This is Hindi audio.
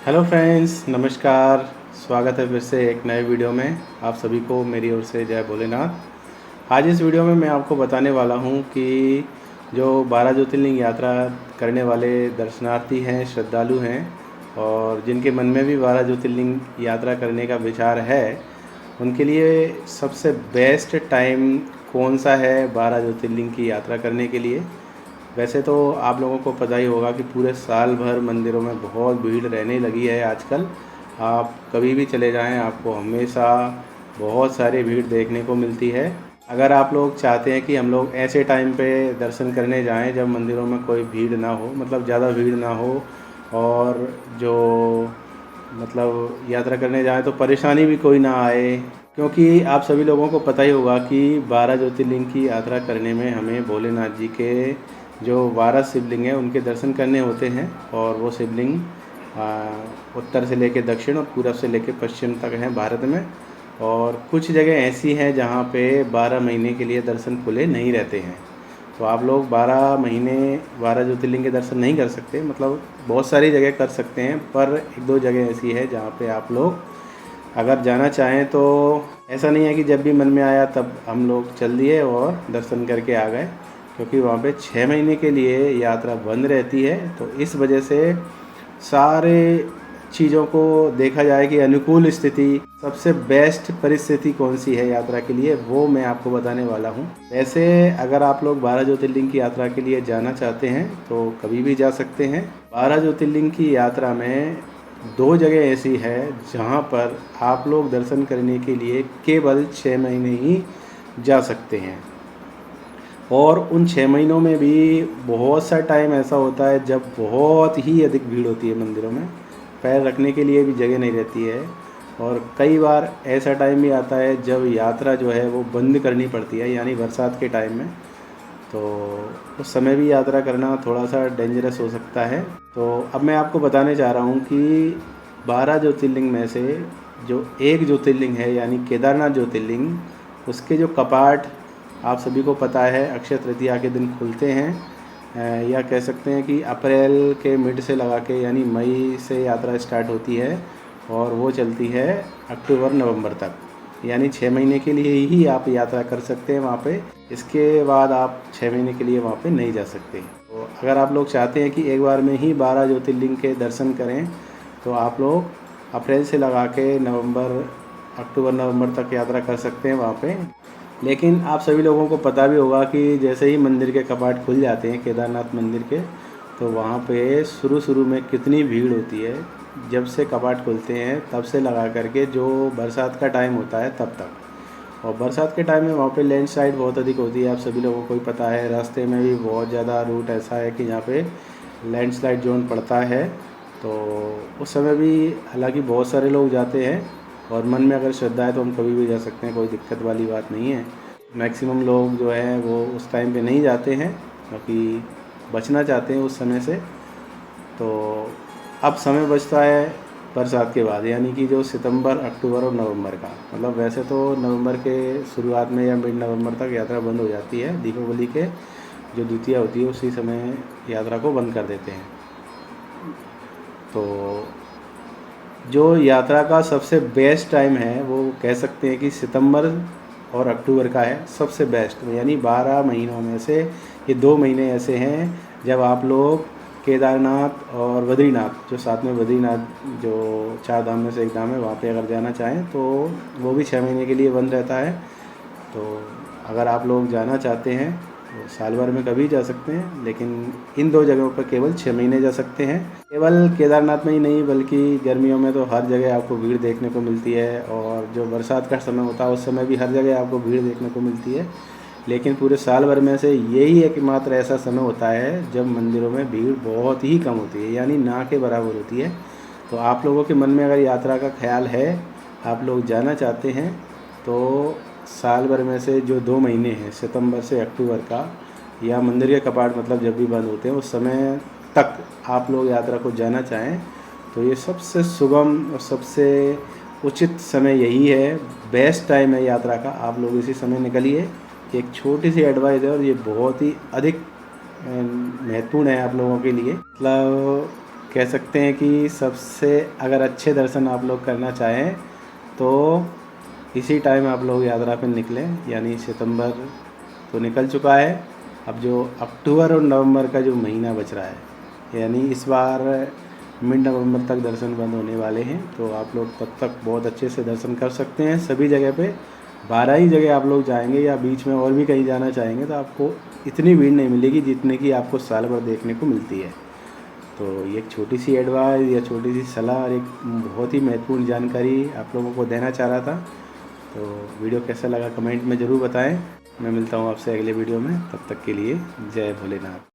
हेलो फ्रेंड्स, नमस्कार। स्वागत है फिर से एक नए वीडियो में। आप सभी को मेरी ओर से जय भोलेनाथ। आज इस वीडियो में मैं आपको बताने वाला हूं कि जो 12 ज्योतिर्लिंग यात्रा करने वाले दर्शनार्थी हैं, श्रद्धालु हैं और जिनके मन में भी 12 ज्योतिर्लिंग यात्रा करने का विचार है, उनके लिए सबसे बेस्ट टाइम कौन सा है 12 ज्योतिर्लिंग की यात्रा करने के लिए। वैसे तो आप लोगों को पता ही होगा कि पूरे साल भर मंदिरों में बहुत भीड़ रहने लगी है आजकल। आप कभी भी चले जाएं, आपको हमेशा बहुत सारी भीड़ देखने को मिलती है। अगर आप लोग चाहते हैं कि हम लोग ऐसे टाइम पे दर्शन करने जाएं जब मंदिरों में कोई भीड़ ना हो, मतलब ज़्यादा भीड़ ना हो, और जो मतलब यात्रा करने जाएं तो परेशानी भी कोई ना आए, क्योंकि आप सभी लोगों को पता ही होगा कि 12 ज्योतिर्लिंग की यात्रा करने में हमें भोलेनाथ जी के जो 12 शिवलिंग हैं उनके दर्शन करने होते हैं। और वो शिवलिंग उत्तर से लेकर दक्षिण और पूरब से लेकर पश्चिम तक हैं भारत में। और कुछ जगह ऐसी हैं जहाँ पे 12 महीने के लिए दर्शन खुले नहीं रहते हैं। तो आप लोग 12 महीने 12 ज्योतिर्लिंग के दर्शन नहीं कर सकते, मतलब बहुत सारी जगह कर सकते हैं, पर एक दो जगह ऐसी है जहाँ पे आप लोग अगर जाना चाहें तो ऐसा नहीं है कि जब भी मन में आया तब हम लोग चल दिए और दर्शन करके आ गए, क्योंकि वहाँ पे 6 महीने के लिए यात्रा बंद रहती है। तो इस वजह से सारे चीज़ों को देखा जाए कि अनुकूल स्थिति, सबसे बेस्ट परिस्थिति कौन सी है यात्रा के लिए, वो मैं आपको बताने वाला हूँ। वैसे अगर आप लोग 12 ज्योतिर्लिंग की यात्रा के लिए जाना चाहते हैं तो कभी भी जा सकते हैं। 12 ज्योतिर्लिंग की यात्रा में दो जगह ऐसी है जहाँ पर आप लोग दर्शन करने के लिए केवल 6 महीने ही जा सकते हैं। और उन 6 महीनों में भी बहुत सा टाइम ऐसा होता है जब बहुत ही अधिक भीड़ होती है मंदिरों में, पैर रखने के लिए भी जगह नहीं रहती है। और कई बार ऐसा टाइम भी आता है जब यात्रा जो है वो बंद करनी पड़ती है, यानी बरसात के टाइम में। तो उस समय भी यात्रा करना थोड़ा सा डेंजरस हो सकता है। तो अब मैं आपको बताने चाह रहा हूँ कि 12 ज्योतिर्लिंग में से जो एक ज्योतिर्लिंग है यानी केदारनाथ ज्योतिर्लिंग, उसके जो कपाट आप सभी को पता है अक्षय तृतीया के दिन खुलते हैं। या कह सकते हैं कि अप्रैल के मिड से लगा के यानी मई से यात्रा स्टार्ट होती है और वो चलती है अक्टूबर नवंबर तक, यानी 6 महीने के लिए ही आप यात्रा कर सकते हैं वहाँ पे। इसके बाद आप 6 महीने के लिए वहाँ पे नहीं जा सकते। तो अगर आप लोग चाहते हैं कि एक बार में ही 12 ज्योतिर्लिंग के दर्शन करें तो आप लोग अप्रैल से लगा के अक्टूबर नवंबर तक यात्रा कर सकते हैं वहाँ पे। लेकिन आप सभी लोगों को पता भी होगा कि जैसे ही मंदिर के कपाट खुल जाते हैं केदारनाथ मंदिर के, तो वहाँ पे शुरू में कितनी भीड़ होती है। जब से कपाट खुलते हैं तब से लगा करके जो बरसात का टाइम होता है तब तक। और बरसात के टाइम में वहाँ पे लैंडस्लाइड बहुत अधिक होती है, आप सभी लोगों को ही पता है। रास्ते में भी बहुत ज़्यादा रूट ऐसा है कि यहाँ पे लैंडस्लाइड जोन पड़ता है। तो उस समय भी हालांकि बहुत सारे लोग जाते हैं और मन में अगर श्रद्धा है तो हम कभी भी जा सकते हैं, कोई दिक्कत वाली बात नहीं है। मैक्सिमम लोग जो है वो उस टाइम पे नहीं जाते हैं क्योंकि बचना चाहते हैं उस समय से। तो अब समय बचता है बरसात के बाद, यानी कि जो सितंबर, अक्टूबर और नवंबर का, मतलब वैसे तो नवंबर के शुरुआत में या मिड नवंबर तक यात्रा बंद हो जाती है। दीपावली के जो द्वितीया होती है उसी समय यात्रा को बंद कर देते हैं। तो जो यात्रा का सबसे बेस्ट टाइम है वो कह सकते हैं कि सितंबर और अक्टूबर का है सबसे बेस्ट, यानी 12 महीनों में से ये 2 महीने ऐसे हैं जब आप लोग केदारनाथ और बद्रीनाथ, जो साथ में बद्रीनाथ जो 4 धाम में से एक धाम है, वहाँ पे अगर जाना चाहें तो वो भी 6 महीने के लिए बंद रहता है। तो अगर आप लोग जाना चाहते हैं तो साल भर में कभी जा सकते हैं, लेकिन इन दो जगहों पर केवल 6 महीने जा सकते हैं। केवल केदारनाथ में ही नहीं बल्कि गर्मियों में तो हर जगह आपको भीड़ देखने को मिलती है, और जो बरसात का समय होता है उस समय भी हर जगह आपको भीड़ देखने को मिलती है। लेकिन पूरे साल भर में से यही एकमात्र ऐसा समय होता है जब मंदिरों में भीड़ बहुत ही कम होती है, यानी ना के बराबर होती है। तो आप लोगों के मन में अगर यात्रा का ख्याल है, आप लोग जाना चाहते हैं, तो साल भर में से जो 2 महीने हैं सितंबर से अक्टूबर का, या मंदिर के कपाट मतलब जब भी बंद होते हैं उस समय तक आप लोग यात्रा को जाना चाहें तो ये सबसे सुगम और सबसे उचित समय यही है। बेस्ट टाइम है यात्रा का, आप लोग इसी समय निकलिए। एक छोटी सी एडवाइस है और ये बहुत ही अधिक महत्वपूर्ण है आप लोगों के लिए। मतलब कह सकते हैं कि सबसे अगर अच्छे दर्शन आप लोग करना चाहें तो इसी टाइम आप लोग यात्रा पर निकलें, यानी सितंबर तो निकल चुका है, अब जो अक्टूबर और नवंबर का जो महीना बच रहा है, यानी इस बार मिड नवंबर तक दर्शन बंद होने वाले हैं। तो आप लोग तब तक बहुत अच्छे से दर्शन कर सकते हैं सभी जगह पे। 12 ही जगह आप लोग जाएंगे या बीच में और भी कहीं जाना चाहेंगे तो आपको इतनी भीड़ नहीं मिलेगी जितने की आपको साल भर देखने को मिलती है। तो ये एक छोटी सी एडवाइस या छोटी सी सलाह और एक बहुत ही महत्वपूर्ण जानकारी आप लोगों को देना चाह रहा था। तो वीडियो कैसा लगा कमेंट में ज़रूर बताएं। मैं मिलता हूँ आपसे अगले वीडियो में, तब तक के लिए जय भोलेनाथ।